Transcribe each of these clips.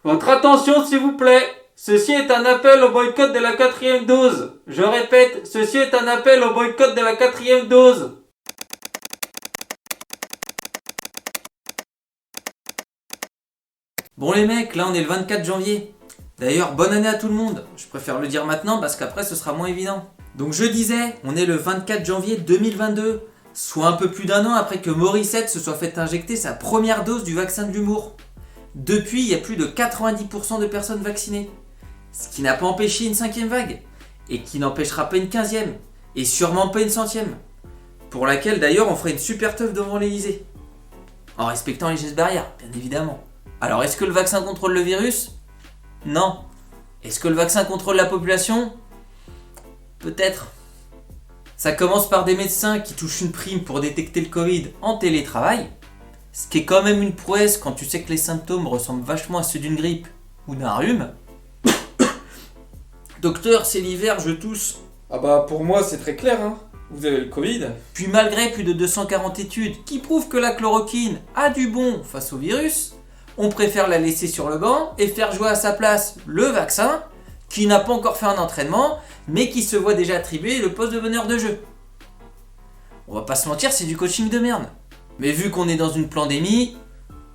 Votre attention s'il vous plaît. Ceci est un appel au boycott de la 4e dose. Je répète, ceci est un appel au boycott de la 4e dose. Bon les mecs, là on est le 24 janvier. D'ailleurs, bonne année à tout le monde. Je préfère le dire maintenant parce qu'après ce sera moins évident. Donc je disais, on est le 24 janvier 2022, soit un peu plus d'un an après que Morissette se soit fait injecter sa première dose du vaccin de l'humour. Depuis, il y a plus de 90% de personnes vaccinées. Ce qui n'a pas empêché une 5e vague, et qui n'empêchera pas une 15e, et sûrement pas une 100e. Pour laquelle d'ailleurs on ferait une super teuf devant l'Elysée. En respectant les gestes barrières, bien évidemment. Alors est-ce que le vaccin contrôle le virus ? Non. Est-ce que le vaccin contrôle la population ? Peut-être. Ça commence par des médecins qui touchent une prime pour détecter le Covid en télétravail, ce qui est quand même une prouesse quand tu sais que les symptômes ressemblent vachement à ceux d'une grippe ou d'un rhume. Docteur, c'est l'hiver, je tousse. Ah bah pour moi c'est très clair hein. Vous avez le Covid. Puis malgré plus de 240 études qui prouvent que la chloroquine a du bon face au virus, on préfère la laisser sur le banc et faire jouer à sa place le vaccin, qui n'a pas encore fait un entraînement, mais qui se voit déjà attribuer le poste de meneur de jeu. On va pas se mentir, c'est du coaching de merde. Mais vu qu'on est dans une pandémie,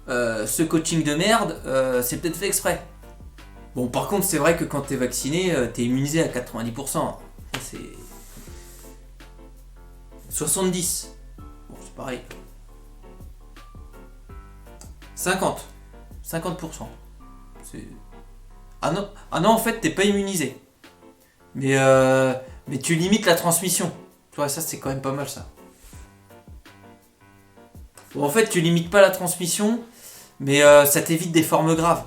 ce coaching de merde, c'est peut-être fait exprès. Bon, par contre, c'est vrai que quand t'es vacciné, t'es immunisé à 90%. Ça, c'est... 70. Bon, c'est pareil. 50. 50%. C'est... Ah non, en fait, t'es pas immunisé. Mais tu limites la transmission. Tu vois, ça, c'est quand même pas mal, ça. Bon, en fait, tu limites pas la transmission, mais ça t'évite des formes graves.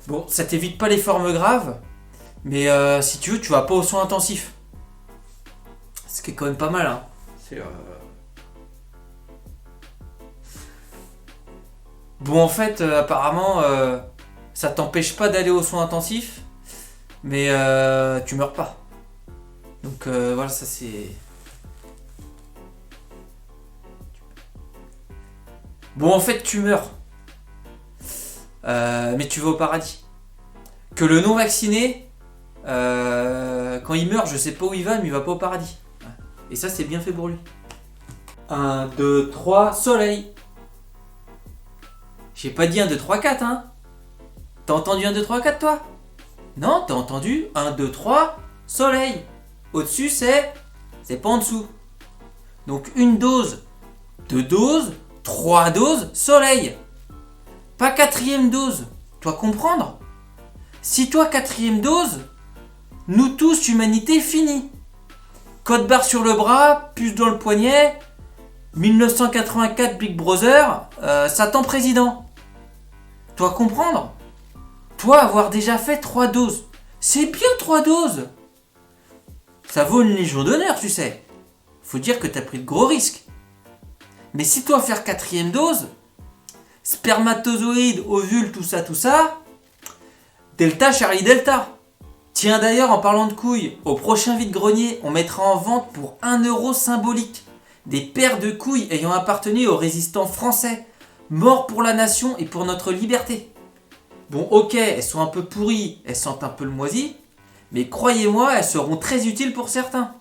Bon, ça t'évite pas les formes graves, mais si tu veux, tu vas pas aux soins intensifs. Ce qui est quand même pas mal, hein. C'est... Bon, en fait, apparemment, ça t'empêche pas d'aller aux soins intensifs, mais tu meurs pas. Donc voilà, ça c'est... Bon, en fait, tu meurs. Mais tu vas au paradis. Que le non-vacciné, quand il meurt, je sais pas où il va, mais il va pas au paradis. Et ça, c'est bien fait pour lui. 1, 2, 3, soleil. J'ai pas dit 1, 2, 3, 4, hein. T'as entendu 1, 2, 3, 4, toi ? Non, t'as entendu 1, 2, 3, soleil. Au-dessus, c'est pas en dessous. Donc, 1 dose, 2 doses, 3 doses, soleil. Pas 4e dose. Tu dois comprendre ? Si toi, 4e dose, nous tous, humanité, fini. Code barre sur le bras, puce dans le poignet, 1984 Big Brother, Satan président. Tu dois comprendre ? Toi, avoir déjà fait 3 doses, c'est bien 3 doses. Ça vaut une légion d'honneur, tu sais. Faut dire que t'as pris de gros risques. Mais si toi, faire 4e dose, spermatozoïde, ovule, tout ça, Delta, Charlie Delta. Tiens d'ailleurs, en parlant de couilles, au prochain vide-grenier, on mettra en vente pour 1 euro symbolique des paires de couilles ayant appartenu aux résistants français, morts pour la nation et pour notre liberté. Bon, ok, elles sont un peu pourries, elles sentent un peu le moisi, mais croyez-moi, elles seront très utiles pour certains.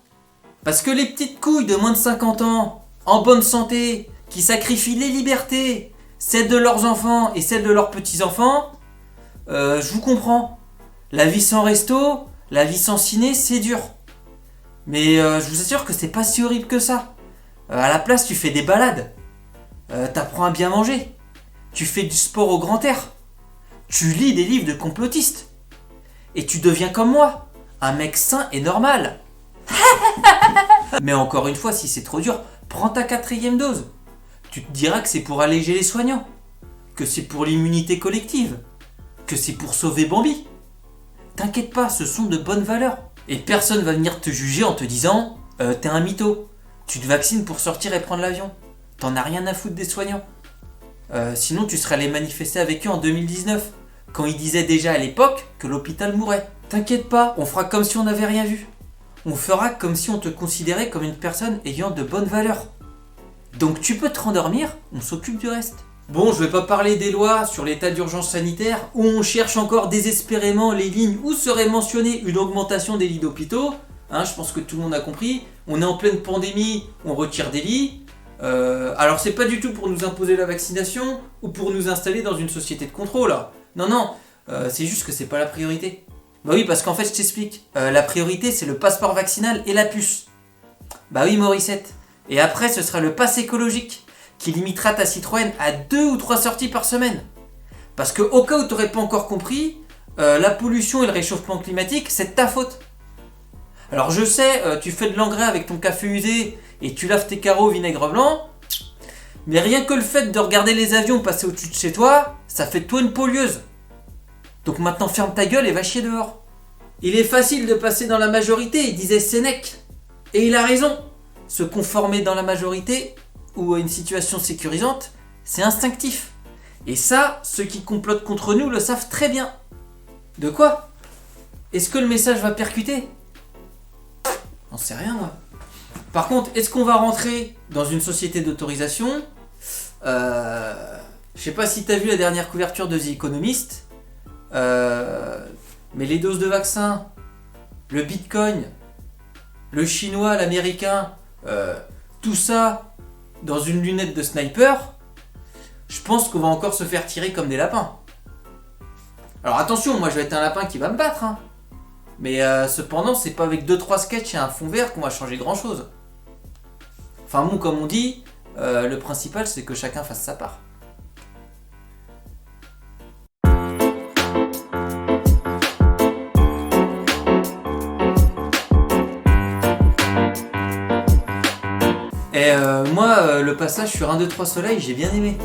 Parce que les petites couilles de moins de 50 ans, en bonne santé, qui sacrifient les libertés, celles de leurs enfants et celles de leurs petits-enfants, je vous comprends. La vie sans resto, la vie sans ciné, c'est dur. Mais je vous assure que c'est pas si horrible que ça. À la place, tu fais des balades. T'apprends à bien manger. Tu fais du sport au grand air. Tu lis des livres de complotistes. Et tu deviens comme moi, un mec sain et normal. Mais encore une fois, si c'est trop dur, prends ta 4e dose. Tu te diras que c'est pour alléger les soignants, que c'est pour l'immunité collective, que c'est pour sauver Bambi. T'inquiète pas, ce sont de bonnes valeurs. Et personne va venir te juger en te disant t'es un mytho, tu te vaccines pour sortir et prendre l'avion. T'en as rien à foutre des soignants. Sinon tu serais allé manifester avec eux en 2019, quand ils disaient déjà à l'époque que l'hôpital mourait. T'inquiète pas, on fera comme si on n'avait rien vu. On fera comme si on te considérait comme une personne ayant de bonnes valeurs. Donc tu peux te rendormir, on s'occupe du reste. Bon, je vais pas parler des lois sur l'état d'urgence sanitaire où on cherche encore désespérément les lignes où serait mentionnée une augmentation des lits d'hôpitaux. Hein, je pense que tout le monde a compris. On est en pleine pandémie, on retire des lits. Alors c'est pas du tout pour nous imposer la vaccination ou pour nous installer dans une société de contrôle. Là. Non, c'est juste que c'est pas la priorité. Bah oui, parce qu'en fait, je t'explique. La priorité, c'est le passeport vaccinal et la puce. Bah oui, Morissette. Et après, ce sera le pass écologique qui limitera ta Citroën à 2 ou 3 sorties par semaine. Parce que au cas où tu n'aurais pas encore compris, la pollution et le réchauffement climatique, c'est de ta faute. Alors je sais, tu fais de l'engrais avec ton café usé et tu laves tes carreaux au vinaigre blanc, mais rien que le fait de regarder les avions passer au-dessus de chez toi, ça fait de toi une pollueuse. Donc maintenant ferme ta gueule et va chier dehors. Il est facile de passer dans la majorité, disait Sénèque. Et il a raison. Se conformer dans la majorité ou à une situation sécurisante, c'est instinctif. Et ça, ceux qui complotent contre nous le savent très bien. De quoi ? Est-ce que le message va percuter ? J'en sais rien, moi. Par contre, est-ce qu'on va rentrer dans une société d'autorisation ? Je sais pas si t'as vu la dernière couverture de The Economist, mais les doses de vaccins, le bitcoin, le chinois, l'américain, tout ça dans une lunette de sniper, je pense qu'on va encore se faire tirer comme des lapins. Alors attention, moi je vais être un lapin qui va me battre, hein. Mais cependant, c'est pas avec 2-3 sketchs et un fond vert qu'on va changer grand chose. Enfin bon, comme on dit, le principal c'est que chacun fasse sa part. Et moi, le passage sur 1, 2, 3 soleil, j'ai bien aimé.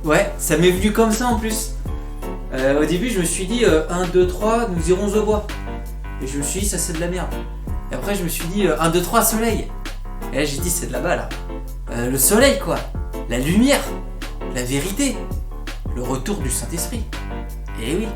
Ouais, ça m'est venu comme ça en plus. Au début, je me suis dit 1, 2, 3, nous irons au bois. Et je me suis dit, ça c'est de la merde. Et après, je me suis dit 1, 2, 3, soleil. Et là, j'ai dit, c'est de la balle. Le soleil, quoi. La lumière. La vérité. Le retour du Saint-Esprit. Et oui.